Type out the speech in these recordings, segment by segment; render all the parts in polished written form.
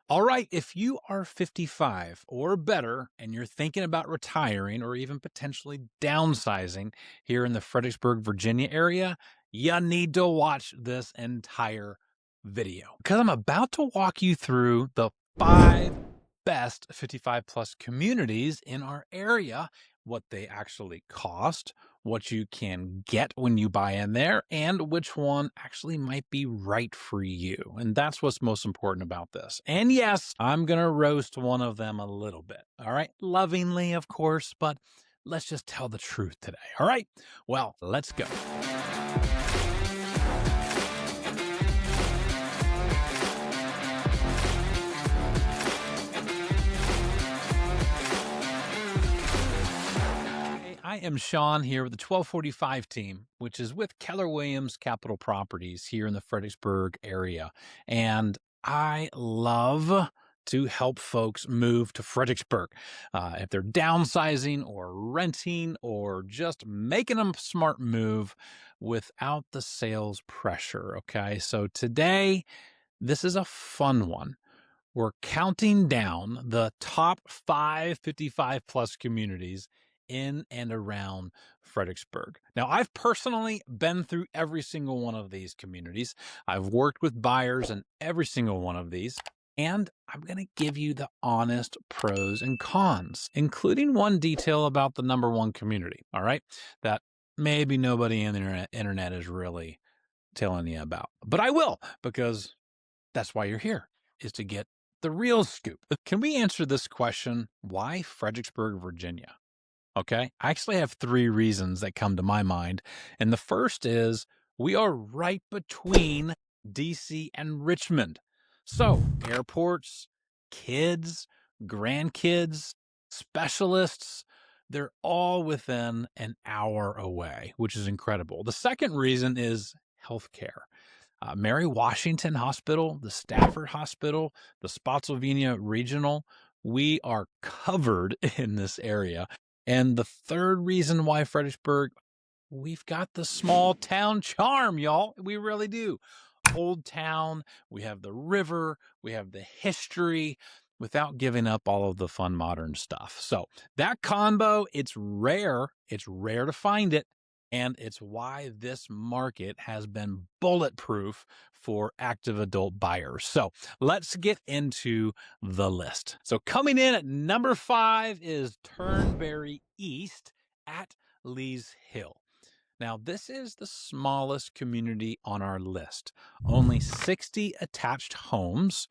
All right, if you are 55 or better and you're thinking about retiring or even potentially downsizing here in the Fredericksburg, Virginia area, you need to watch this entire video because I'm about to walk you through the 5 best 55 plus communities in our area, what they actually cost, what you can get when you buy in there, and which one actually might be right for you. And that's what's most important about this. And yes, I'm going to roast one of them a little bit. All right. Lovingly, of course, but let's just tell the truth today. All right. Well, let's go. I am Shawn here with the 1245 team, which is with Keller Williams Capital Properties here in the Fredericksburg area. And I love to help folks move to Fredericksburg. If they're downsizing or renting or just making a smart move without the sales pressure. Okay. So today, this is a fun one. We're counting down the top 55 plus communities in and around Fredericksburg. Now, I've personally been through every single one of these communities. I've worked with buyers in every single one of these, and I'm going to give you the honest pros and cons, including one detail about the number one community, all right, that maybe nobody in the internet is really telling you about. But I will, because that's why you're here, is to get the real scoop. Can we answer this question? Why Fredericksburg, Virginia? Okay. I actually have 3 reasons that come to my mind. And the first is we are right between DC and Richmond. So airports, kids, grandkids, specialists, they're all within an hour away, which is incredible. The second reason is healthcare. Mary Washington Hospital, the Stafford Hospital, the Spotsylvania Regional, we are covered in this area. And the third reason why Fredericksburg, we've got the small town charm, y'all. We really do. Old town, we have the river, we have the history without giving up all of the fun modern stuff. So that combo, it's rare. It's rare to find it. And it's why this market has been bulletproof for active adult buyers. So let's get into the list. So coming in at number 5 is Turnberry East at Lee's Hill. Now, this is the smallest community on our list, only 60 attached homes,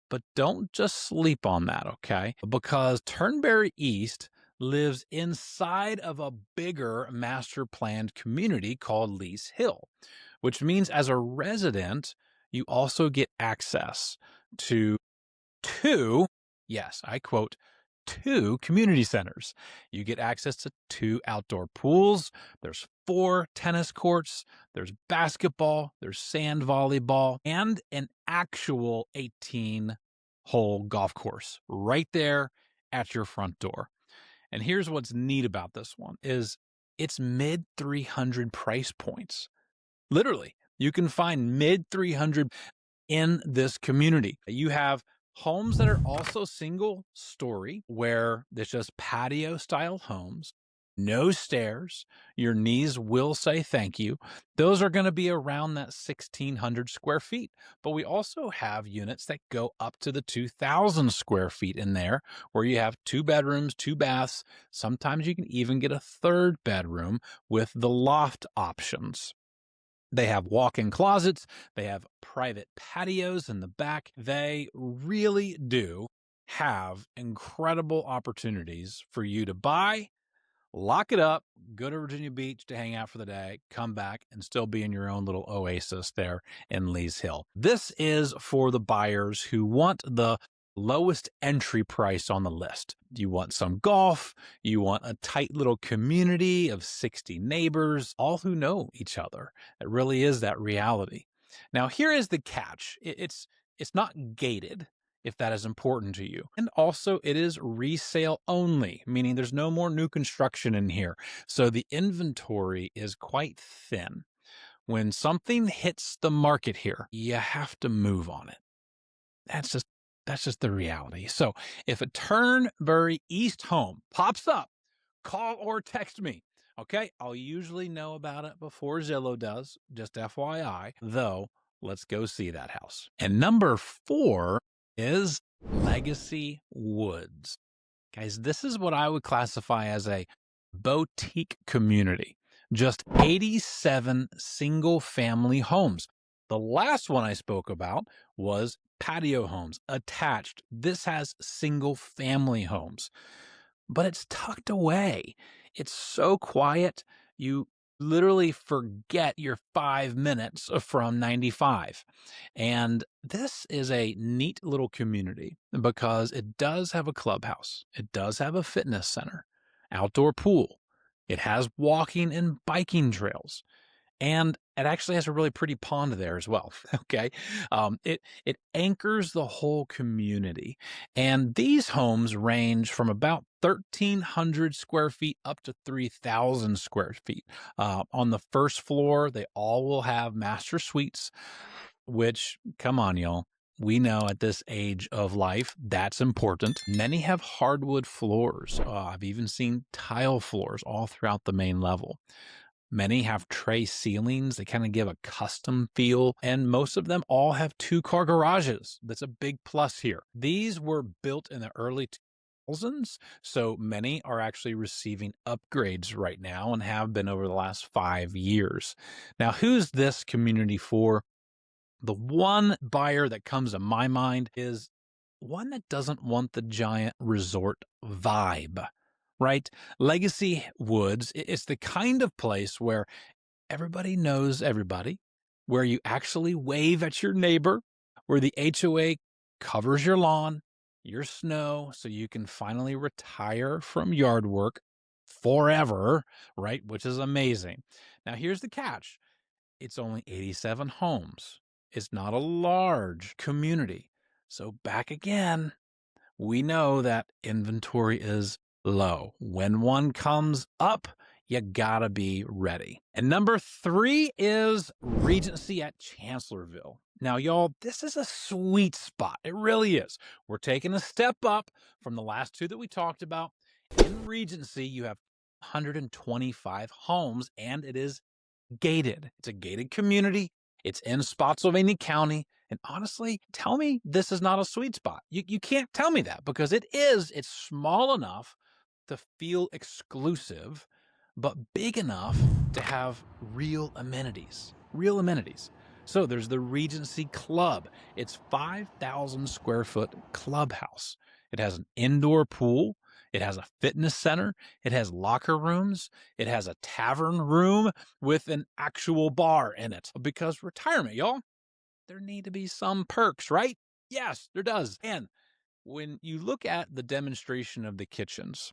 but don't just sleep on that, okay? Because Turnberry East lives inside of a bigger master planned community called Lee's Hill, which means as a resident, you also get access to 2, yes, I quote, 2 community centers. You get access to 2 outdoor pools. There's 4 tennis courts. There's basketball. There's sand volleyball and an actual 18-hole golf course right there at your front door. And here's what's neat about this one is it's mid 300 price points. Literally, you can find mid 300 in this community. You have homes that are also single story where there's just patio style homes, no stairs. Your knees will say thank you. Those are going to be around that 1,600 square feet. But we also have units that go up to the 2,000 square feet in there where you have 2 bedrooms, 2 baths. Sometimes you can even get a 3rd bedroom with the loft options. They have walk-in closets. They have private patios in the back. They really do have incredible opportunities for you to buy, lock it up, go to Virginia Beach to hang out for the day, come back, and still be in your own little oasis there in Lee's Hill. This is for the buyers who want the lowest entry price on the list. You want some golf, you want a tight little community of 60 neighbors, all who know each other. It really is that reality. Now, here is the catch. It's not gated, if that is important to you. And also it is resale only, meaning there's no more new construction in here. So the inventory is quite thin. When something hits the market here, you have to move on it. That's just That's just the reality. So if a Turnberry East home pops up, call or text me. Okay. I'll usually know about it before Zillow does, just FYI, though. Let's go see that house. And number 4 is Legacy Woods. Guys, this is what I would classify as a boutique community. Just 87 single family homes. The last one I spoke about was patio homes attached. This has single family homes, but it's tucked away. It's so quiet. You literally forget your 5 minutes from 95. And this is a neat little community because it does have a clubhouse. It does have a fitness center, outdoor pool. It has walking and biking trails. And it actually has a really pretty pond there as well. Okay. It anchors the whole community. And these homes range from about 1,300 square feet up to 3,000 square feet. On the first floor, they all will have master suites, which, come on, y'all. We know at this age of life, that's important. Many have hardwood floors. I've even seen tile floors all throughout the main level. Many have tray ceilings. They kind of give a custom feel. And most of them all have 2-car garages. That's a big plus here. These were built in the early 2000s, so many are actually receiving upgrades right now and have been over the last 5 years. Now, who's this community for? The one buyer that comes to my mind is one that doesn't want the giant resort vibe, right? Legacy Woods is the kind of place where everybody knows everybody, where you actually wave at your neighbor, where the HOA covers your lawn, your snow, so you can finally retire from yard work forever, right? Which is amazing. Now, here's the catch. It's only 87 homes. It's not a large community. So back again, we know that inventory is low. When one comes up, you gotta be ready. And number 3 is Regency at Chancellorsville. Now, y'all, this is a sweet spot. It really is. We're taking a step up from the last 2 that we talked about. In Regency, you have 125 homes, and it is gated. It's a gated community. It's in Spotsylvania County. And honestly, tell me this is not a sweet spot. You can't tell me that because it is. It's small enough to feel exclusive, but big enough to have real amenities. Real amenities. So there's the Regency Club. It's 5,000 square foot clubhouse. It has an indoor pool. It has a fitness center. It has locker rooms. It has a tavern room with an actual bar in it. Because retirement, y'all, there need to be some perks, right? Yes, there does. And when you look at the demonstration of the kitchens,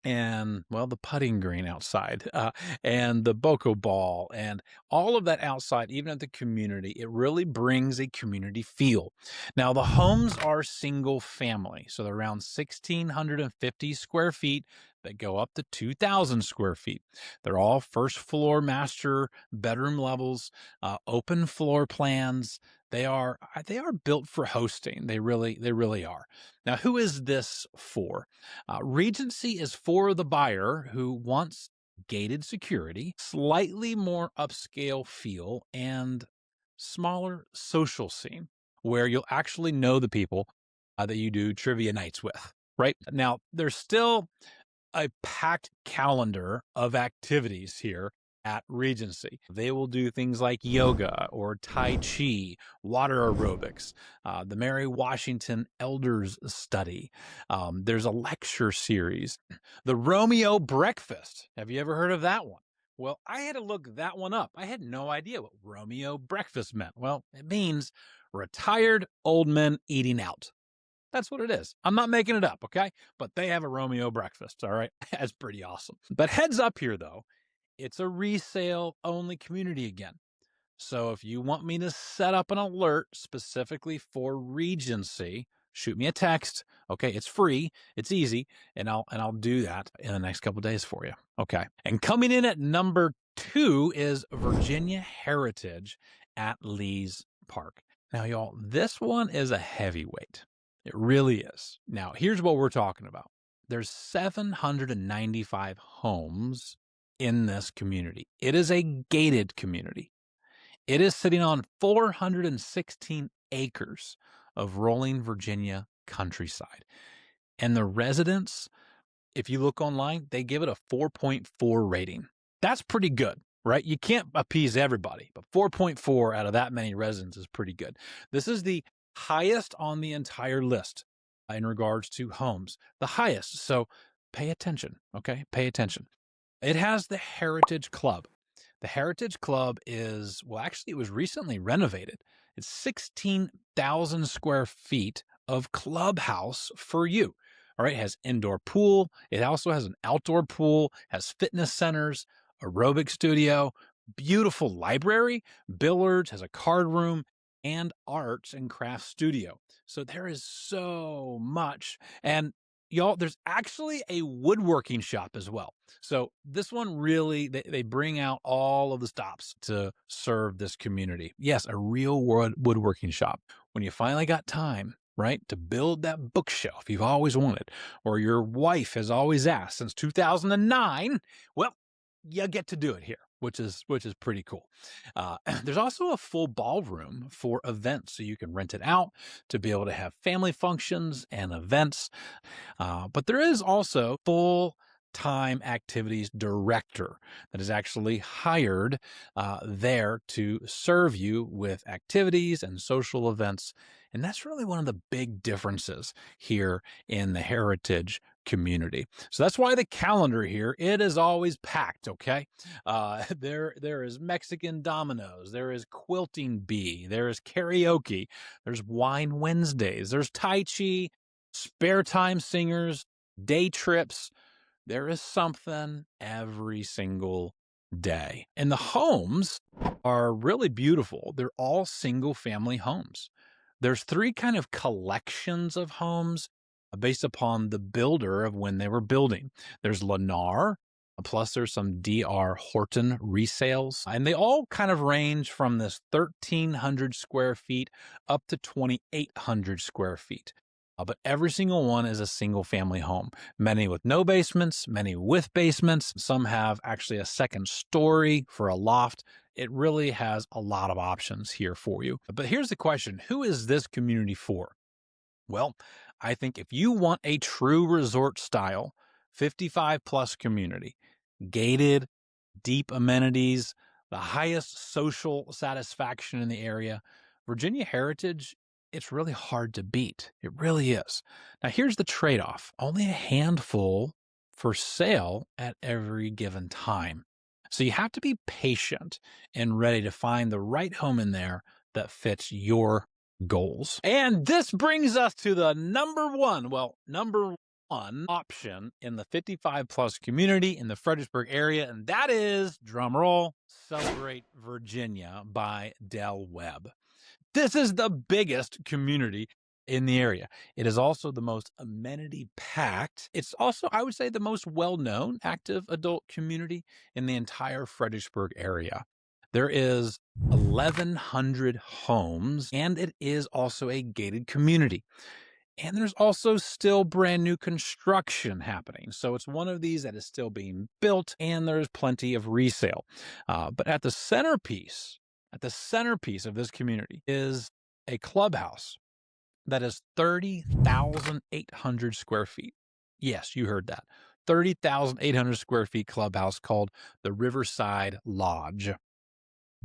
and well, the putting green outside, and the bocce ball, and all of that outside, even at the community, it really brings a community feel. Now, the homes are single family, so they're around 1,650 square feet that go up to 2,000 square feet. They're all first floor master bedroom levels, open floor plans. They are built for hosting. They really are. Now, who is this for? Regency is for the buyer who wants gated security, slightly more upscale feel, and smaller social scene where you'll actually know the people that you do trivia nights with, right? Now, there's still a packed calendar of activities here at Regency. They will do things like yoga or Tai Chi, water aerobics, the Mary Washington Elders Study. There's a lecture series, the Romeo Breakfast. Have you ever heard of that one? Well, I had to look that one up. I had no idea what Romeo Breakfast meant. Well, it means retired old men eating out. That's what it is. I'm not making it up, okay? But they have a Romeo breakfast, all right? That's pretty awesome. But heads up here, though, it's a resale only community again. So if you want me to set up an alert specifically for Regency, shoot me a text. Okay, it's free, it's easy, and I'll do that in the next couple of days for you. Okay. And coming in at number 2 is Virginia Heritage at Lee's Park. Now, y'all, this one is a heavyweight. It really is. Now, here's what we're talking about. There's 795 homes in this community. It is a gated community. It is sitting on 416 acres of rolling Virginia countryside. And the residents, if you look online, they give it a 4.4 rating. That's pretty good, right? You can't appease everybody, but 4.4 out of that many residents is pretty good. This is the highest on the entire list in regards to homes, the highest. So pay attention, okay? Pay attention. It has the Heritage Club. The Heritage Club is, well, actually, it was recently renovated. It's 16,000 square feet of clubhouse for you. All right, it has indoor pool. It also has an outdoor pool, has fitness centers, aerobic studio, beautiful library, billiards, has a card room, and arts and crafts studio. So there is so much. And y'all, there's actually a woodworking shop as well. So this one really, they bring out all of the stops to serve this community. Yes, a real woodworking shop. When you finally got time, right, to build that bookshelf you've always wanted, or your wife has always asked since 2009, well, you get to do it here, which is pretty cool. There's also a full ballroom for events, so you can rent it out to be able to have family functions and events. But there is also full-time activities director that is actually hired there to serve you with activities and social events. And that's really one of the big differences here in the Heritage community. So that's why the calendar here, it is always packed, okay? There is Mexican Domino's, there is Quilting Bee, there is karaoke, there's Wine Wednesdays, there's Tai Chi, spare time singers, day trips. There is something every single day. And the homes are really beautiful. They're all single family homes. There's three kind of collections of homes based upon the builder of when they were building. There's Lennar, plus there's some D.R. Horton resales, and they all kind of range from this 1,300 square feet up to 2,800 square feet. But every single one is a single family home, many with no basements, many with basements. Some have actually a second story for a loft. It really has a lot of options here for you. But here's the question: who is this community for? Well, I think if you want a true resort style, 55 plus community, gated, deep amenities, the highest social satisfaction in the area, Virginia Heritage, it's really hard to beat. It really is. Now, here's the trade-off. Only a handful for sale at every given time. So you have to be patient and ready to find the right home in there that fits your goals. And this brings us to the number one option in the 55 plus community in the Fredericksburg area, and that is, drumroll, Celebrate Virginia by Del Webb. This is the biggest community in the area. It is also the most amenity packed. It's also, I would say, the most well-known active adult community in the entire Fredericksburg area. There is 1,100 homes, and it is also a gated community. And there's also still brand new construction happening. So it's one of these that is still being built, and there's plenty of resale. But at the centerpiece of this community is a clubhouse that is 30,800 square feet. Yes, you heard that. 30,800 square feet clubhouse called the Riverside Lodge.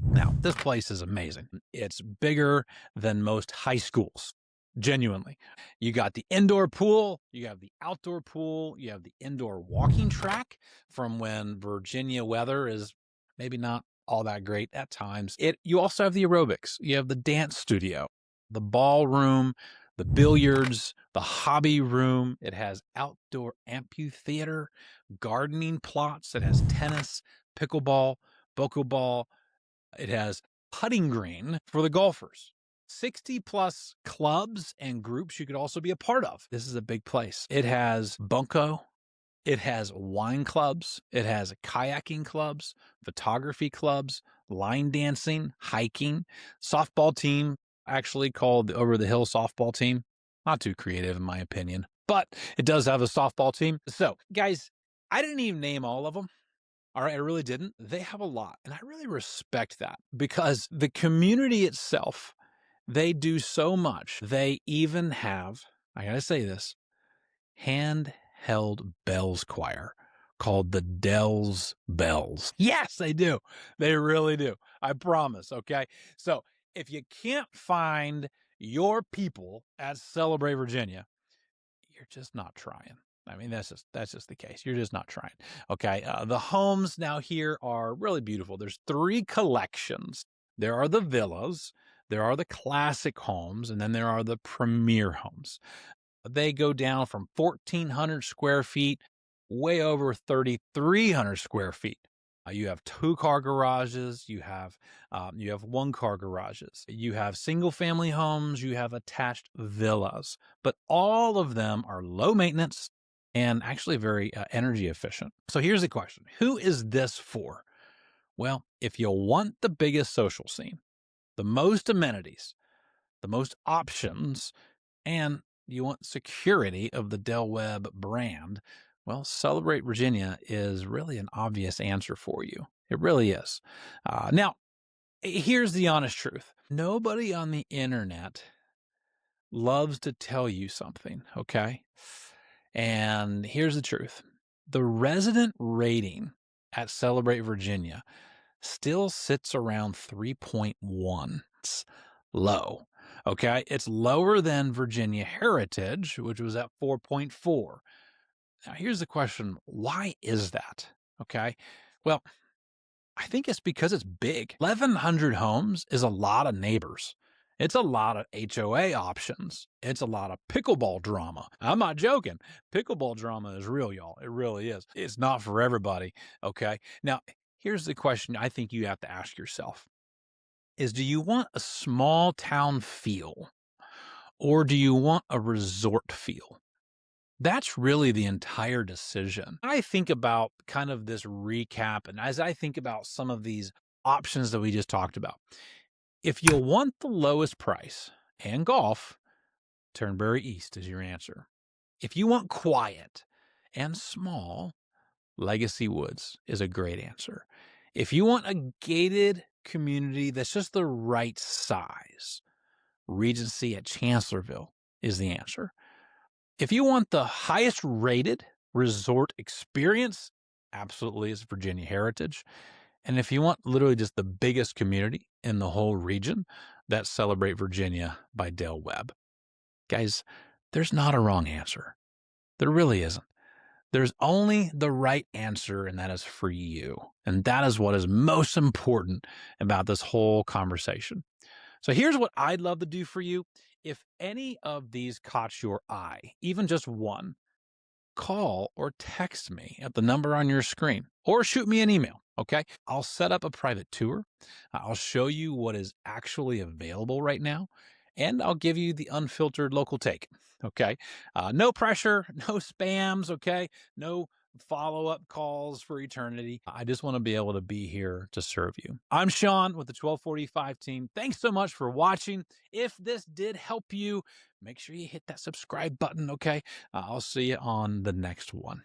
Now, this place is amazing. It's bigger than most high schools. Genuinely. You got the indoor pool, you have the outdoor pool, you have the indoor walking track from when Virginia weather is maybe not all that great at times. You also have the aerobics, you have the dance studio, the ballroom, the billiards, the hobby room. It has outdoor amphitheater, gardening plots. It has tennis, pickleball, bocce. It has putting green for the golfers. 60 plus clubs and groups you could also be a part of. This is a big place. It has bunco. It has wine clubs. It has kayaking clubs, photography clubs, line dancing, hiking, softball team, actually called the Over the Hill softball team. Not too creative, in my opinion, but it does have a softball team. So, guys, I didn't even name all of them. All right, I really didn't. They have a lot, and I really respect that because the community itself, they do so much. They even have, I gotta say this, handheld bells choir called the Dell's Bells. Yes, they do. They really do. I promise. Okay. So if you can't find your people at Celebrate Virginia, you're just not trying. I mean, that's just the case. You're just not trying. Okay. The homes now here are really beautiful. There's 3 collections. There are the villas, there are the classic homes, and then there are the premier homes. They go down from 1,400 square feet, way over 3,300 square feet. You have 2-car garages. You have 1-car garages. You have single-family homes. You have attached villas. But all of them are low maintenance and actually very energy efficient. So here's the question: who is this for? Well, if you want the biggest social scene, the most amenities, the most options, and you want security of the Del Webb brand, well, Celebrate Virginia is really an obvious answer for you. It really is. Now, here's the honest truth. Nobody on the internet loves to tell you something, okay? And here's the truth. The resident rating at Celebrate Virginia still sits around 3.1. It's low. Okay. It's lower than Virginia Heritage, which was at 4.4. Now, here's the question: why is that? Okay. Well, I think it's because it's big. 1,100 homes is a lot of neighbors. It's a lot of HOA options. It's a lot of pickleball drama. I'm not joking. Pickleball drama is real, y'all. It really is. It's not for everybody. Okay. Now, here's the question I think you have to ask yourself is, do you want a small town feel or do you want a resort feel? That's really the entire decision. I think about kind of this recap, and as I think about some of these options that we just talked about, if you want the lowest price and golf, Turnberry East is your answer. If you want quiet and small, Legacy Woods is a great answer. If you want a gated community that's just the right size, Regency at Chancellorsville is the answer. If you want the highest rated resort experience, absolutely it's Virginia Heritage. And if you want literally just the biggest community in the whole region, that's Celebrate Virginia by Del Webb. Guys, there's not a wrong answer. There really isn't. There's only the right answer, and that is for you. And that is what is most important about this whole conversation. So here's what I'd love to do for you. If any of these caught your eye, even just one, call or text me at the number on your screen or shoot me an email. Okay. I'll set up a private tour. I'll show you what is actually available right now, and I'll give you the unfiltered local take. Okay. No pressure, no spams. Okay. No follow-up calls for eternity. I just want to be able to be here to serve you. I'm Shawn with the 1245 team. Thanks so much for watching. If this did help you, make sure you hit that subscribe button. Okay. I'll see you on the next one.